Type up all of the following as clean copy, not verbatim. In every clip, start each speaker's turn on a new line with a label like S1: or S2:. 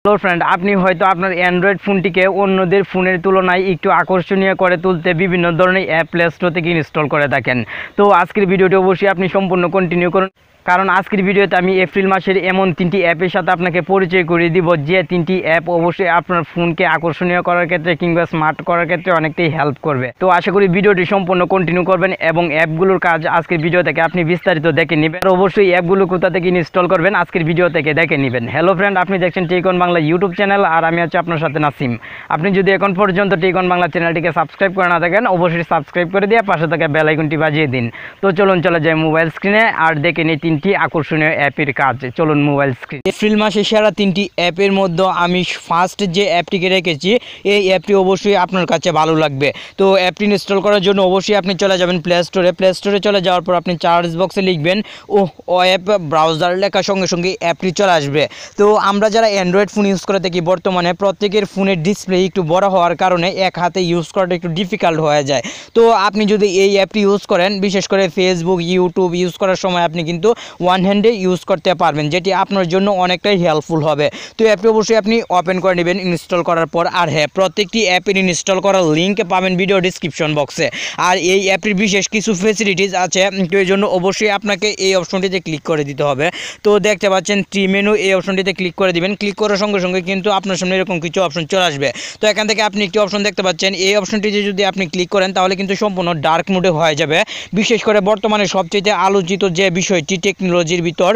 S1: তো ফ্রেন্ড, আপনি হয়তো আপনার অ্যান্ড্রয়েড ফোনটিকে অন্যদের ফোনের তুলনায় একটু আকর্ষণীয় করে তুলতে বিভিন্ন ধরনের অ্যাপ প্লে স্টোর থেকে ইনস্টল করে থাকেন। তো আজকের ভিডিওটি অবশ্যই আপনি সম্পূর্ণ কন্টিনিউ করুন, কারণ আজকের ভিডিওতে আমি এপ্রিল মাসের এমন 3টি অ্যাপের সাথে আপনাকে পরিচয় করিয়ে দিব, যে 3টি অ্যাপ অবশ্যই আপনার ফোনকে আকর্ষণীয় করার ক্ষেত্রে কিংবা স্মার্ট করার ক্ষেত্রে অনেকটাই হেল্প করবে। তো আশা করি ভিডিওটি সম্পূর্ণ কন্টিনিউ করবেন এবং অ্যাপগুলোর কাজ আজকের ভিডিও থেকে আপনি বিস্তারিত দেখে নেবেন। আর অবশ্যই অ্যাপগুলো কোথা থেকে ইনস্টল করবেন আজকের ভিডিও থেকে দেখে নেবেন। হ্যালো ফ্রেন্ড, আপনি দেখছেন টেকন বাংলা ইউটিউব চ্যানেল, আর আমি হচ্ছে আপনার সাথে নাসিম। আপনি যদি এখন পর্যন্ত টেকন বাংলা চ্যানেলটিকে সাবস্ক্রাইব করে না থাকেন, অবশ্যই সাবস্ক্রাইব করে দিয়ে পাশে থাকা বেল আইকনটি বাজিয়ে দিন। তো চলুন চলে যাই মোবাইল স্ক্রিনে আর দেখে নিই 3টি আকর্ষণীয় অ্যাপের কাজ। চলুন মোবাইল স্ক্রিন। এপ্রিল মাসে সেরা 3টি অ্যাপের মধ্যে আমি ফার্স্ট যে অ্যাপটিকে রেখেছি, এই অ্যাপটি অবশ্যই আপনার কাছে ভালো লাগবে। তো অ্যাপটি ইনস্টল করার জন্য অবশ্যই আপনি চলে যাবেন প্লে স্টোরে চলে যাওয়ার পর আপনি সার্চ বক্সে লিখবেন ও অ্যাপ ব্রাউজার, লেখার সঙ্গে সঙ্গে অ্যাপটি চলে আসবে। তো আমরা যারা অ্যান্ড্রয়েড ফোন ইউজ করে থাকি, বর্তমানে প্রত্যেকের ফোনের ডিসপ্লে একটু বড় হওয়ার কারণে এক হাতে ইউজ করাটা একটু ডিফিকাল্ট হয়ে যায়। তো আপনি যদি এই অ্যাপটি ইউজ করেন, বিশেষ করে ফেসবুক, ইউটিউব ইউজ করার সময় আপনি কিন্তু ওয়ান হ্যান্ডে ইউজ করতে পারবেন, যেটি আপনার জন্য অনেকটাই হেল্পফুল হবে। তো অ্যাপটি অবশ্যই আপনি ওপেন করে নেবেন ইনস্টল করার পর। আর হ্যাঁ, প্রত্যেকটি অ্যাপের ইনস্টল করার লিঙ্ক পাবেন ভিডিও ডিসক্রিপশন বক্সে। আর এই অ্যাপটির বিশেষ কিছু ফেসিলিটিস আছে, তো এই জন্য অবশ্যই আপনাকে এই অপশনটিতে ক্লিক করে দিতে হবে। তো দেখতে পাচ্ছেন ট্রি মেনু, এই অপশনটিতে ক্লিক করে দিবেন। ক্লিক করার সঙ্গে সঙ্গে কিন্তু আপনার সামনে এরকম কিছু অপশন চলে আসবে। তো এখান থেকে আপনি একটি অপশন দেখতে পাচ্ছেন, এই অপশনটিতে যদি আপনি ক্লিক করেন তাহলে কিন্তু সম্পূর্ণ ডার্ক মোডে হয়ে যাবে। বিশেষ করে বর্তমানে সবচেয়ে আলোচিত যে বিষয়টি টেকনোলজির ভিতর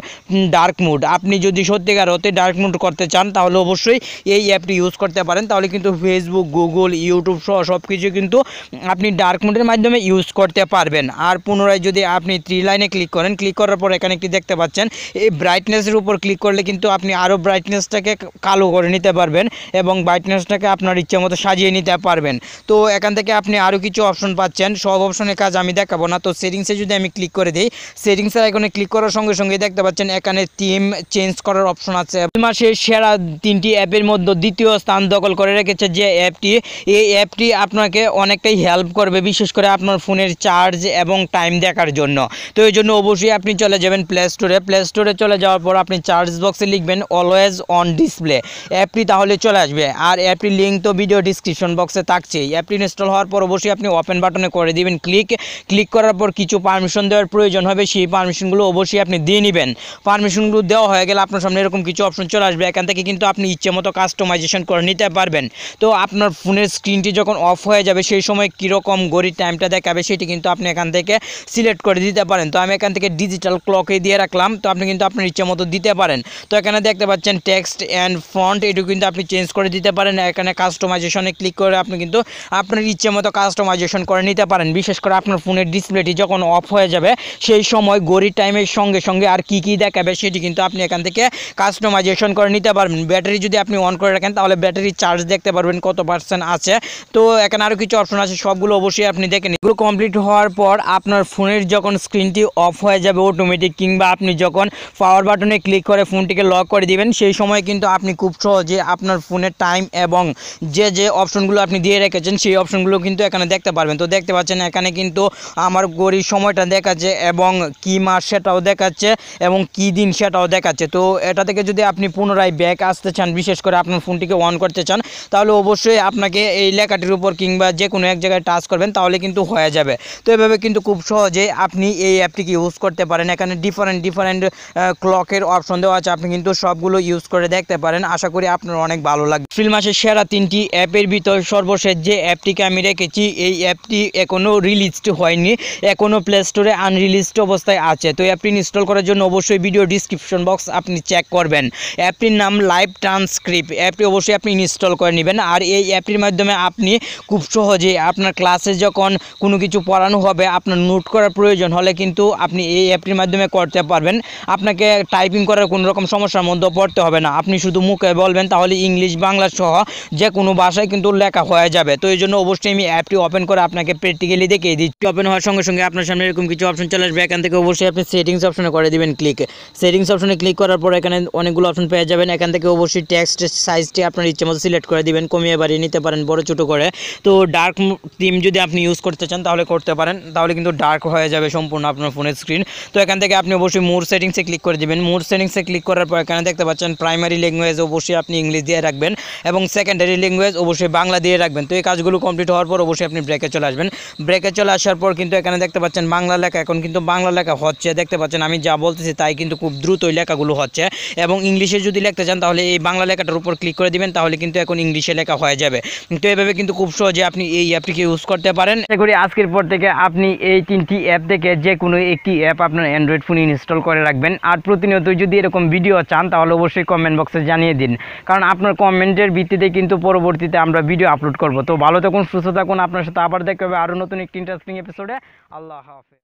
S1: ডার্ক মোড, আপনি যদি সত্যিকার হতে ডার্ক মোড করতে চান তাহলে অবশ্যই এই অ্যাপটি ইউজ করতে পারেন। তাহলে কিন্তু ফেসবুক, গুগল, ইউটিউব সহ সব কিছু কিন্তু আপনি ডার্ক মোডের মাধ্যমে ইউজ করতে পারবেন। আর পুনরায় যদি আপনি 3 লাইনে ক্লিক করেন, ক্লিক করার পর এখানে একটি দেখতে পাচ্ছেন, এই ব্রাইটনেসের উপর ক্লিক করলে কিন্তু আপনি আরও ব্রাইটনেসটাকে কালো করে নিতে পারবেন এবং ব্রাইটনেসটাকে আপনার ইচ্ছে মতো সাজিয়ে নিতে পারবেন। তো এখান থেকে আপনি আরও কিছু অপশন পাচ্ছেন, সব অপশনের কাজ আমি দেখাবো না। তো সেটিংসে যদি আমি ক্লিক করে দিই, সেটিংসের আইকনে ক্লিক করার সঙ্গে সঙ্গে দেখতে পাচ্ছেন এখানে থিম চেঞ্জ করার অপশন আছে। মাসের সেরা 3টি অ্যাপের মধ্যে দ্বিতীয় স্থান দখল করে রেখেছে যে অ্যাপটি, এই অ্যাপটি আপনাকে অনেকটাই হেল্প করবে, বিশেষ করে আপনার ফোনের চার্জ এবং টাইম দেখার জন্য। তো এই জন্য অবশ্যই আপনি চলে যাবেন প্লে স্টোরে চলে যাওয়ার পর আপনি সার্চ বক্সে লিখবেন অলওয়েজ অন ডিসপ্লে, অ্যাপটি তাহলে চলে আসবে। আর অ্যাপটির লিঙ্ক তো ভিডিও ডিসক্রিপশন বক্সে থাকছেই। অ্যাপটি ইনস্টল হওয়ার পর অবশ্যই আপনি ওপেন বাটনে করে দিবেন ক্লিক করার পর কিছু পারমিশন দেওয়ার প্রয়োজন হবে, সেই পারমিশনগুলো অবশ্যই আপনি দিয়ে নেবেন। পারমিশনগুলো দেওয়া হয়ে গেলে আপনার সামনে এরকম কিছু অপশন চলে আসবে। এখান থেকে কিন্তু আপনি ইচ্ছে মতো কাস্টমাইজেশন করে নিতে পারবেন। তো আপনার ফোনের স্ক্রিনটি যখন অফ হয়ে যাবে সেই সময় কীরকম ঘড়ির টাইমটা দেখাবে সেটি কিন্তু আপনি এখান থেকে সিলেক্ট করে দিতে পারেন। তো আমি এখান থেকে ডিজিটাল ক্লকে দিয়ে রাখলাম, তো আপনি কিন্তু আপনার ইচ্ছে মতো দিতে পারেন। তো এখানে দেখতে পাচ্ছেন টেক্সট অ্যান্ড ফন্ট, এটুকু কিন্তু আপনি চেঞ্জ করে দিতে পারেন। এখানে কাস্টমাইজেশনে ক্লিক করে আপনি কিন্তু আপনার ইচ্ছে মতো কাস্টমাইজেশন করে নিতে পারেন। বিশেষ করে আপনার ফোনের ডিসপ্লেটি যখন অফ হয়ে যাবে সেই সময় ঘড়ির টাইমের সঙ্গে সঙ্গে আর কি দেখাবে সেটি কিন্তু আপনি এখান থেকে কাস্টমাইজেশন করে নিতে পারবেন। ব্যাটারি যদি আপনি অন করে রাখেন তাহলে ব্যাটারি চার্জ দেখতে পারবেন কত পার্সেন্ট আছে। তো এখানে আরও কিছু অপশন আছে, সবগুলো অবশ্যই আপনি দেখে নিন। এগুলো কমপ্লিট হওয়ার পর আপনার ফোনের যখন স্ক্রিনটি অফ হয়ে যাবে অটোমেটিক, কিংবা আপনি যখন পাওয়ার বাটনে ক্লিক করে ফোনটিকে লক করে দিবেন, সেই সময় কিন্তু আপনি খুব সহজে আপনার ফোনের টাইম এবং যে অপশনগুলো আপনি দিয়ে রেখেছেন সেই অপশনগুলো কিন্তু এখানে দেখতে পারবেন। তো দেখতে পাচ্ছেন এখানে কিন্তু আমার ঘড়ির সময়টা দেখাচ্ছে এবং কি মাস সেটাও দেখাচ্ছে এবং কি দিন সেটাও দেখাচ্ছে। তো এটা থেকে যদি আপনি পুনরায় ব্যাক আসতে চান, বিশেষ করে আপনার ফোনটিকে অন করতে চান, তাহলে অবশ্যই আপনাকে এই লেখাটির উপর কিংবা যে কোনো এক জায়গায় টাচ করবেন, তাহলে কিন্তু হয়ে যাবে। তো এভাবে কিন্তু খুব সহজে আপনি এই অ্যাপটিকে ইউজ করতে পারেন। এখানে ডিফারেন্ট ক্লকের অপশন দেওয়া আছে, আপনি কিন্তু সবগুলো ইউজ করে দেখতে পারেন। আশা করি আপনার অনেক ভালো লাগবে। এপ্রিল মাসের সেরা 3টি অ্যাপের ভিতর সর্বশেষ যে অ্যাপটিকে আমি রেখেছি, এই অ্যাপটি এখনও রিলিজড হয়নি, এখনও প্লে স্টোরে আনরিলিজড অবস্থায় আছে। তো অ্যাপটি ইনস্টল করার জন্য অবশ্যই ভিডিও ডিসক্রিপশন বক্স আপনি চেক করবেন। অ্যাপটির নাম লাইভ ট্রান্সক্রিপ্ট, অ্যাপটি অবশ্যই আপনি ইনস্টল করে নেবেন। আর এই অ্যাপটির মাধ্যমে আপনি খুব সহজে আপনার ক্লাসে যখন কোনো কিছু পড়ানো হবে, আপনার নোট করার প্রয়োজন হলে কিন্তু আপনি এই অ্যাপটির মাধ্যমে করতে পারবেন। আপনাকে টাইপিং করার কোনো রকম সমস্যার মধ্যে পড়তে হবে না, আপনি শুধু মুখে বলবেন, তাহলে ইংলিশ বাংলা সহ যে কোনো ভাষায় কিন্তু লেখা হয়ে যাবে। তো এই জন্য অবশ্যই আমি অ্যাপটি ওপেন করে আপনাকে প্র্যাকটিক্যালি দেখিয়ে দিচ্ছি। ওপেন হওয়ার সঙ্গে সঙ্গে আপনার সামনে এরকম কিছু অপশন চলে আসবে। এখান থেকে অবশ্যই আপনি সেটিংস অপশনে করে দিবেন ক্লিক। সেটিংস অপশনে ক্লিক করার পর এখানে অনেকগুলো অপশন পেয়ে যাবেন। এখান থেকে অবশ্যই টেক্সট সাইজটি আপনার ইচ্ছে মতো সিলেক্ট করে দিবেন, কমিয়ে বাড়িয়ে নিতে পারেন, বড় ছোটো করে। তো ডার্ক থিম যদি আপনি ইউজ করতে চান তাহলে করতে পারেন, তাহলে কিন্তু ডার্ক হয়ে যাবে সম্পূর্ণ আপনার ফোনের স্ক্রিন। তো এখান থেকে আপনি অবশ্যই মোর সেটিংসে ক্লিক করে দিবেন। মোর সেটিংসে ক্লিক করার পর এখানে দেখতে পাচ্ছেন প্রাইমারি ল্যাঙ্গুয়েজ অবশ্যই আপনি ইংলিশ দিয়ে রাখবেন এবং সেকেন্ডারি ল্যাঙ্গুয়েজ অবশ্যই বাংলা দিয়ে রাখবেন। তো এই কাজগুলো কমপ্লিট হওয়ার পর অবশ্যই আপনি ব্রেকে চলে আসবেন। ব্রেকে চলে আসার পর কিন্তু এখানে দেখতে পাচ্ছেন বাংলা লেখা, এখন কিন্তু বাংলা লেখা হচ্ছে, দেখতে পাচ্ছেন আমি যা বলতেছি তাই কিন্তু খুব দ্রুত ওই লেখাগুলো হচ্ছে। এবং ইংলিশে যদি লিখতে চান তাহলে এই বাংলা লেখাটার উপর ক্লিক করে দিবেন, তাহলে কিন্তু এখন ইংলিশে লেখা হয়ে যাবে। তো এইভাবে কিন্তু খুব সহজে আপনি এই অ্যাপটিকে ইউজ করতে পারেন। আশা করি আজকের পর থেকে আপনি এই 3টি অ্যাপ থেকে যে কোনো একটি অ্যাপ আপনার অ্যান্ড্রয়েড ফোনে ইনস্টল করে রাখবেন। আর প্রতিনিয়ত যদি এরকম ভিডিও চান তাহলে অবশ্যই কমেন্ট বক্সে জানিয়ে দিন, কারণ আপনার কমেন্টের ভিত্তিতে কিন্তু পরবর্তীতে আমরা ভিডিও আপলোড করব। তো ভালো থাকুন, সুস্থ থাকুন, আপনার সাথে আবার দেখা হবে আরও নতুন একটি ইন্টারেস্টিং এপিসোডে। আল্লাহ হাফেজ।